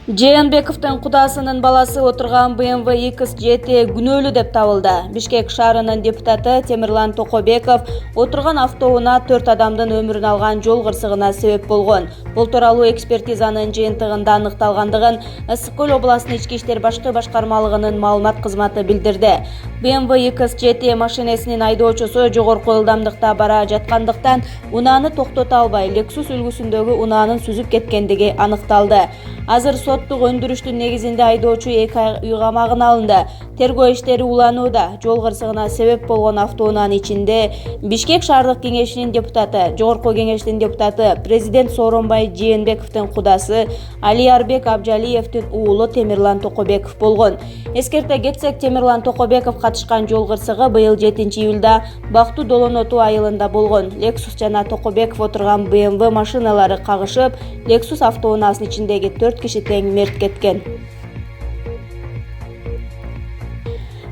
Жээнбековдун кудасынын баласы отурган BMW X7 күнөөлүү деп табылды. Бишкек шаарынын депутаты Темирлан Токобеков отурган автоунаа 4 адамдын өмүрүн алган жол кырсыгына себеп болгон. Бул тууралуу экспертизанын жыйынтыгында аныкталгандыгын Ысык Көл областынын ички иштер башкы башкармалыгынын маалымат кызматы билдирди. BMW X7 машинесинин айдоочусу жогорку ылдамдыкта бара жаткандыктан унааны токтото албай Lexus үлгүсүндөгү унаанын сүзүп кеткендиги аныкталды. Азыр соттук өндүрүштүн негизинде айдоочу 2 ай үй камагына алынды. Тергөө иштери уланууда. Жол кырсыгына себеп болгон автоунаанын ичинде Бишкек шаардык кеңешинин депутаты, жогорку кеңештин депутаты, президент Сооронбай Жээнбековдун кудасы Алиярбек Абжалиевдин уулу Темирлан Токобеков болгон. Эскерте кетсек, Темирлан Токобеков катышкан жол кырсыгы быйыл 7-июлда Бактуу Долоноту айылында болгон. Lexus жана Токобеков отурган BMW машиналары кагышып, Lexus автоунаасынын ичиндеги 4 киши тең мерт кеткен.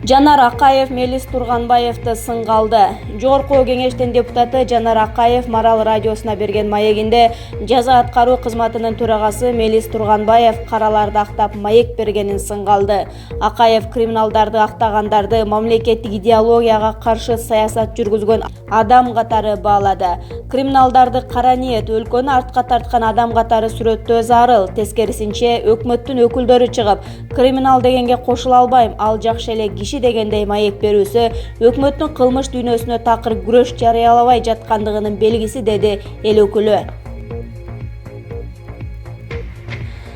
Жанар Акаев Мелис Турганбаевди сынга алды. Жогорку кеңештин депутаты Жанар Акаев Марал радиосуна берген маегинде жаза аткаруу кызматынын төрагасы Мелис Турганбаев караларды актап маек бергенин сынга алды. Акаев криминалдарды актагандарды мамлекеттик идеологияга каршы саясат жүргүзгөн адам катары баалады. Криминалдарды кара ниет, өлкөнү артка тарткан адам катары сүрөттөө зарыл. Тескерисинче, өкмөттүн өкүлдөрү чыгып, криминал дегенге кошула албайм, ал жакшы эле киши дегендей маек берүүсү өкмөттүн кылмыш дүйнөсүнө такыр күрөш жарыялабай жаткандыгынын белгиси, деди эл өкүлү.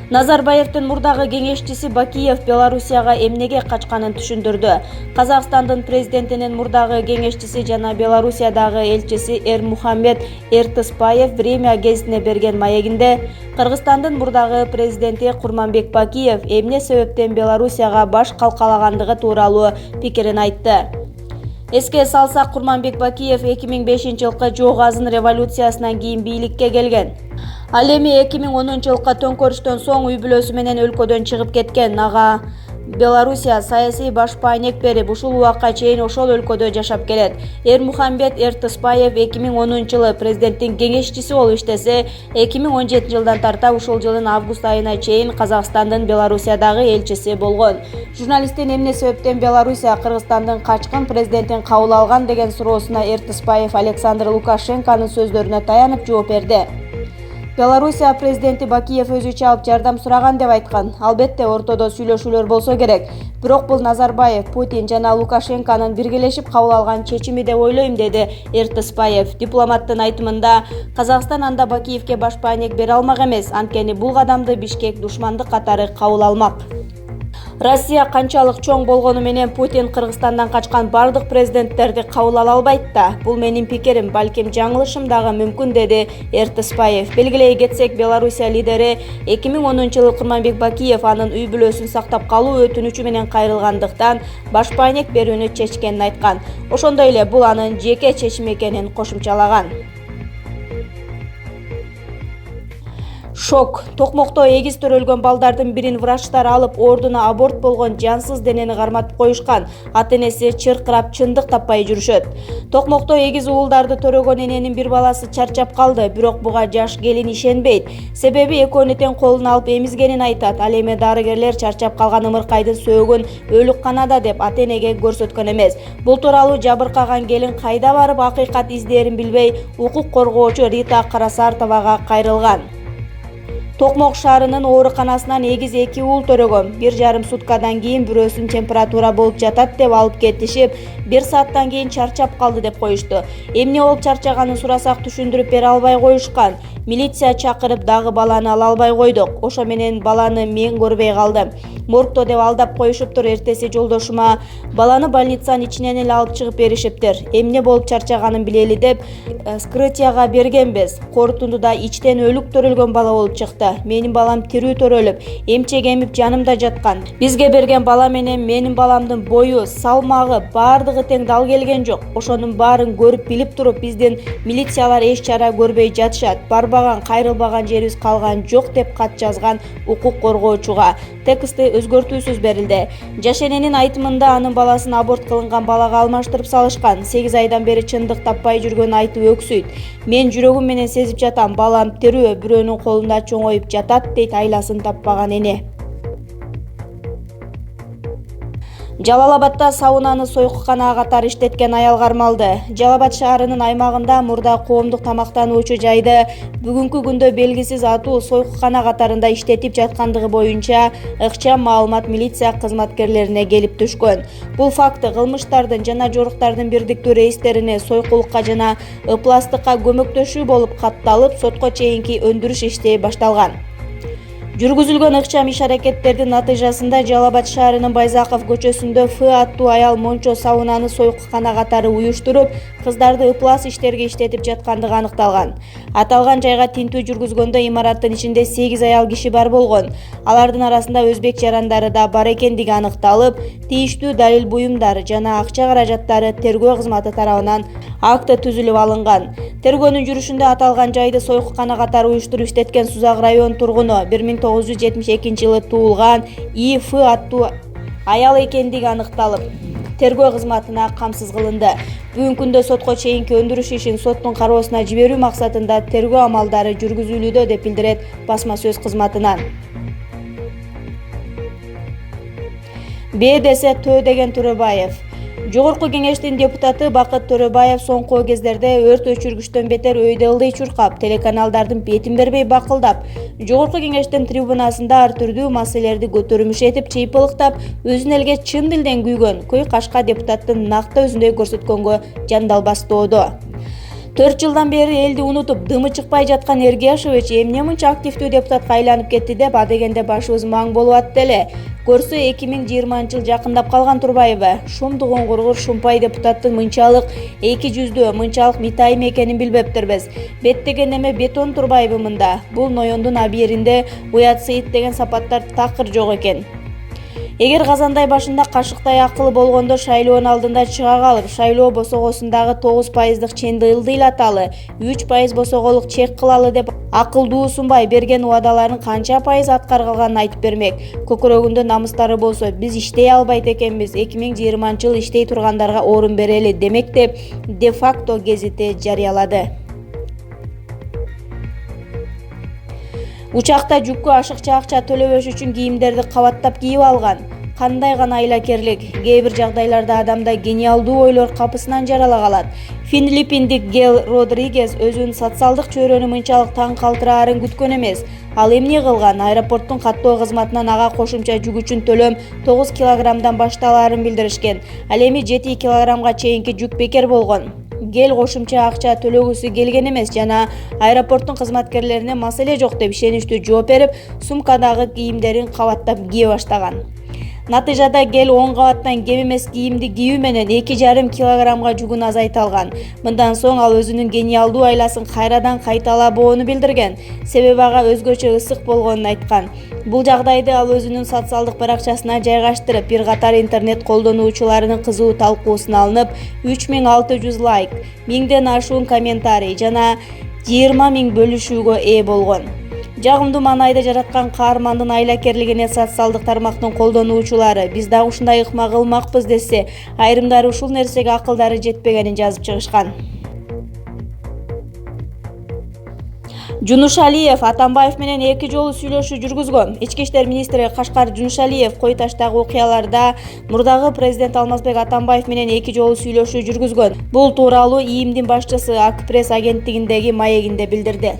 Назарбаевдин мурдагы кеңешчиси Бакиев Белоруссияга эмнеге качканын түшүндүрдү. Казакстандын президентинин мурдагы кеңешчиси жана Белоруссиядагы элчиси Эрмухамед Эртыспаев «Время» гезитине берген маегинде Кыргызстандын мурдагы президенти Курманбек Бакиев эмне себептен Белоруссияга баш калкалагандыгы тууралуу пикирин айтты. Эске салсак, Курманбек Бакиев 2005-жылкы Жок Азын революциясынан кийин бийликке келген. Ал эми 2010-жылкы төңкөрүштөн соң үй бүлөсү менен өлкөдөн чыгып кеткен. Ага Белоруссия саясий башпаанек берип, ушул убакка чейин ошол өлкөдө жашап келет. Эрмухамед Эртыспаев 2010-жылы президенттин кеңешчиси болуп иштесе, 2017-жылдан тарта ушул жылдын август айына чейин Казакстандын Белоруссиядагы элчиси болгон. Журналисттин эмне себептен Белоруссия Кыргызстандын качкын президентин кабыл алган деген суроосуна Эртыспаев Александр Лукашенконун сөздөрүнө таянып жооп берди. Белоруссия президенти Бакиев өзү чалып жардам сураган деп айткан. Албетте ортодо сүйлөшүүлөр болсо керек. Бирок бул Назарбаев, Путин жана Лукашенконун биргелешип кабыл алган чечими деп ойлойм, деди Эртыспаев. Дипломаттын айтымында, Казакстан анда Бакиевке башпаанек бере алмак эмес, анткени бул кадамды Бишкек душмандык катары кабыл алмак. Россия канчалык чоң болгону менен Путин Кыргызстандан качкан бардык президенттерди кабыл ала албайт да. Бул менин пикирим, балким жаңылышым дагы мүмкүн, деди Эртыспаев. Белгилей кетсек, Белоруссия лидери 2010-жылы Курманбек Бакиев анын үй бүлөсүн сактап калуу өтүнүчү менен кайрылгандыктан башпаанек берүүнү чечкенин айткан. Ошондой эле бул анын жеке чечими экенин кошумчалаган. Шок. Токмокто эгиз төрөлгөн балдардын бирин врачтар алып, ордуна аборт болгон жансыз денени карматып коюшкан. Ата-энеси чыркырап чындык таппай жүрүшөт. Токмокто эгиз уулдарды төрөгөн эненин бир баласы чарчап калды, бирок буга жаш келин ишенбейт. Себеби экөөнү тең колуна алып эмизгенин айтат. Ал эми дарыгерлер чарчап калган ымыркайдын сөөгүн өлүкканада деп ата-энеге көрсөткөн эмес. Бул тууралуу жабыркаган келин кайда барып акыйкат издээрин билбей, укук коргоочу Рита Карасартовага кайрылган. Токмок шаарынын ооруканасынан эгиз 2 уул төрөгөн. 1,5 суткадан кийин бирөөсүн температура болуп жатат деп алып кетишип, 1 сааттан кийин чарчап калды деп коюшту. Эмне болуп чарчаганын сурасак түшүндүрүп бере албай коюшкан. Милиция чакырып дагы баланы ала албай койдук. Ошо менен баланы мен көрбөй калдым. Моргто деп алдап коюшуптур. Эртеси жолдошума баланы больницанын ичинен эле алып чыгып беришиптир. Эмне болуп чарчаганын билели деп скрытияга бергенбиз. Корутундуда ичтен өлүк төрөлгөн бала болуп чыкты. Менин балам тирүү төрөлүп, эмчек эмип жанымда жаткан. Бизге берген бала менен менин баламдын бою, салмагы баардыгы тең дал келген жок. Ошонун баарын көрүп билип туруп, биздин милициялар эч чара көрбөй жатышат. Барбаган, кайрылбаган жерибиз калган жок деп кат жазган укук коргоочуга. Тексти өзгөртүүсүз берилди. Жашененин айтымында анын баласын аборт кылынган балага алмаштырып салышкан. 8 айдан бери чындык таппай жүргөнүн айтып өксүйт. Мен жүрөгүм менен сезип жатам, балам тирүү, бирөөнүн колунда чоңоюп жатат, дейт айласын таппаган эне. Жалал-Абадда саунаны сойкуканага катары иштеткен аял кармалды. Жалал-Абад шаарынын аймагында мурда коомдук тамактануучу жайды бүгүнкү күндө белгисиз атуу сойкукана катарында иштетип жаткандыгы боюнча ыкчам маалымат милиция кызматкерлерине келип түшкөн. Бул факты кылмыштардын жана жоруктардын бирдиктүү рейстерине сойкулукка жана ыпластыкка көмөктөшүү болуп катталып, сотко чейинки өндүрүш иштери башталган. Жүргүзүлгөн ыкчам иш-аракеттердин натыйжасында Жалал-Абад шаарынын Байзаков көчөсүндө Ф аттуу аял мончо саунаны сойкукана катары уюштуруп, кыздарды ыплас иштерге иштетип жаткандыгы аныкталган. Аталган жайга тинтүү жүргүзгөндө имараттын ичинде 8 аял киши бар болгон. Алардын арасында өзбек жарандары да бар экендиги аныкталып, тийиштүү далил буюмдар жана акча каражаттары тергөө кызматы тарабынан акты түзүлүп алынган. Тергөөнүн жүрүшүндө аталган жайды сойкукана катары уюштуруп иштеткен Сузак район тургуну 1972-жылы туулган И.Ф. аттуу аял экендиги аныкталып, тергөө кызматына камсыз кылынды. Бүгүнкү күндө сотко чейинки өндүрүш ишин соттун кароосуна жиберүү максатында тергөө амалдары жүргүзүлүүдө, деп билдирет басма сөз кызматынан. Б десе Тө деген Төрөбаев. Жогорку кеңештин депутаты Бакыт Төрөбаев соңку кездерде өрт өчүргүчтөн бетер өйдө ылдый чуркап, телеканалдардын бетин бербей бакылдап, жогорку кеңештин трибунасында ар түрдүү маселелерди көтөрүмүш этип, чыйпылыктап, өзүн элге чын дилден күйгөн Көй Кашка депутаттын накты өзүндөй көрсөткөнгө жандалбастоодо. 4 жылдан бери элди унутуп, дымы чыкпай жаткан Эргияшевич эмне мынча активдүү депутатка айланып кетти деп адегенде башыбыз маң болуп атты эле. Көрсө 2020-жыл жакындап калган турбайбы? Шум дугуңгургур шумпай депутаттын мынчалык эки жүздүү, мынчалык митайым экенин билбептербиз. Беттеген эме бетон турбайбы мында? Бул ноёндун абийиринде уят сыйыт деген сапаттар такыр жок экен. Эгер Казандай башында кашыктай акылы болгондо шайлоонун алдында чыга калып, шайлоо босогосундагы 9%дык ченди ылдыйлаталы, 3% босоголук чек кылалы деп акылдуусунбай берген убадаларын канча пайыз аткарылганын айтып бермек. Көкүрөгүндө намыстары болсо, биз иштей албайт экенбиз, 2020-жыл иштей тургандарга орун берели демек деп де-факто гезити жарыялады. Учакта жүккө ашыкча акча төлөбөш үчүн кийимдерди кабаттап кийип алган. Кандай гана айлакерлик, кээ бир жагдайларда адамда гениалдуу ойлор капысынан жарала калат. Филиппиндик Гел Родригес өзүнүн социалдык чөйрөнү мынчалык таң калтыраарын күткөн эмес. Ал эмне кылган? Аэропорттун каттоо кызматынан ага кошумча жүк үчүн төлөм 9 килограммдан башталаарын билдиришкен. Ал эми 7 килограммга чейинки жүк бекер болгон. Гел кошумча акча төлөгүсү келген эмес жана аэропорттун кызматкерлерине маселе жок деп ишеничтүү жооп берип, сумкадагы кийимдерин кабаттап кие баштаган. Натыйжада Гел 10 кабаттан кем эмес кийимди кийүү менен 2,5 килограммга жүгүн азайта алган. Мындан соң ал өзүнүн гениалдуу айласын кайрадан кайталабоону билдирген, себеби ага өзгөчө ысык болгонун айткан. Бул жагдайды ал өзүнүн социалдык баракчасына жайгаштырып, бир катар интернет колдонуучуларынын кызуу талкуусуна алынып, 3600 лайк, 1000ден ашуун комментарий жана 20 000 бөлүшүүгө ээ болгон. Жагымдуу маанайда жараткан каармандын айлакерлигине социалдык тармактын колдонуучулары биз дагы ушундай ыкма кылмакпыз десе, айрымдары ушул нерсеге акылдары жетпегенин жазып чыгышкан. Жунушалиев Атамбаев менен 2 жолу сүйлөшүү жүргүзгөн. Ички иштер министри Кашкар Жунушалиев Кой Таштагы окуяларда мурдагы президент Алмазбек Атамбаев менен 2 жолу сүйлөшүү жүргүзгөн. Бул тууралуу ИИМдин башчысы Ак пресс агенттигиндеги маегинде билдирди.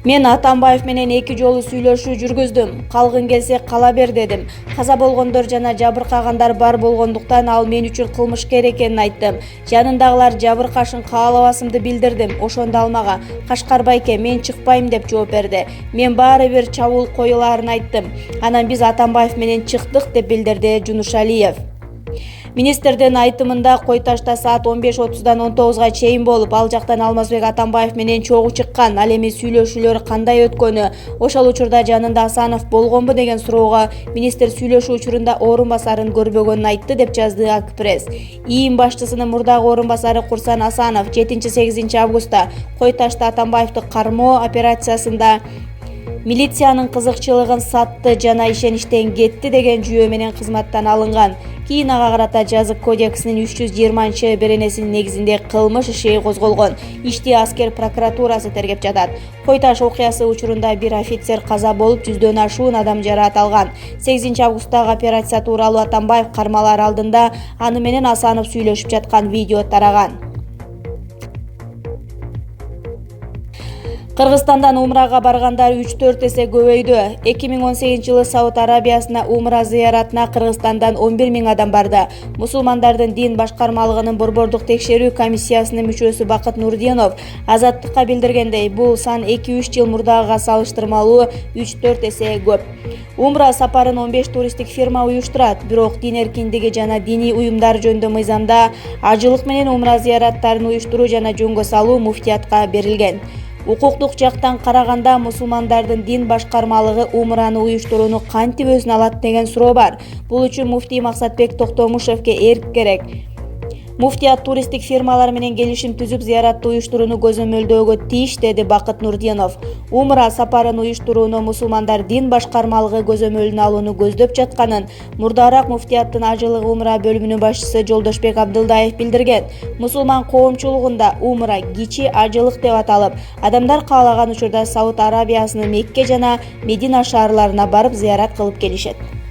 Мен Атамбаев менен 2 жолу сүйлөшүү жүргүздүм. Калгын келсе кала бер дедим. Каза болгондор жана жабыркагандар бар болгондуктан ал мен үчүн кылмышкер экенин айттым. Жанындагылар жабыркашын каалабасымды билдирдим. Ошондо ал мага "Кашкар байке, мен чыкпайм" деп жооп берди. Мен баары бир чабуул коюлаарын айттым. Анан биз Атамбаев менен чыктык деп билдирди Жунушалиев. Министрдин айтымында Кой Ташта саат 15:30-дан 19-га чейин болуп, ал жактан Алмазбек Атамбаев менен чогуу чыккан. Ал эми сүйлөшүүлөр кандай өткөнү, ошол учурда жанында Асанов болгонбу деген суроого министр сүйлөшүү учурунда орун басарын көрбөгөнүн айтты деп жазды Ак пресс. ИИМ башчысынын мурдагы орун басары Курсан Асанов 7-8 августта Кой Ташта Атамбаевди кармоо операциясында милициянын кызыкчылыгын сатты жана ишеништен кетти деген жүйө менен кызматтан алынган. Кийин ага карата жазык кодексинин 320-беренесинин негизинде кылмыш иши козголгон. Ишти аскер прокуратурасы тергеп жатат. Кой Таш окуясы учурунда бир офицер каза болуп, 100дөн ашуун адам жараат алган. 8 августтагы операция тууралуу Атамбаев кармалар алдында аны менен Асанов сүйлөшүп жаткан видео тараган. Кыргызстандан умрага баргандар 3-4 эсе көбөйдү. 2018-жылы Сауд Арабиясына умра зыяратына Кыргызстандан 11 000 адам барды. Мусулмандардын дин башкармалыгынын борбордук текшерүү комиссиясынын мүчөсү Бакыт Нурдинов Азаттыкка билдиргендей, бул сан 2-3 жыл мурдагыга салыштырмалуу 3-4 эсе көп. Умра сапарын 15 туристтик фирма уюштурат, бирок дин эркиндиги жана диний уюмдар жөнүндө мыйзамда ажылык менен умра зыяраттарын уюштуруу жана жөнгө салуу муфтиятка берилген. Укуктук жактан караганда мусулмандардын дин башкармалыгы умраны уюштурууну кантип өзүнө алат деген суроо бар. Бул үчүн муфтий Максатбек Токтомушевке эрк керек. Муфтият туристтик фирмалар менен келишим түзүп зыяратты уюштурууну көзөмөлдөөгө тийиш, деди Бакыт Нурдинов. Умра сапарын уюштурууну мусулмандар дин башкармалыгы көзөмөлүнө алууну көздөп жатканын мурдараак муфтияттын ажылык умра бөлүмүнүн башчысы Жолдошбек Абдылдаев билдирген. Мусулман коомчулугунда умра кичи ажылык деп аталып, адамдар каалаган учурда Сауд Арабиясынын Мекке жана Медина шаарларына барып зыярат кылып келишет.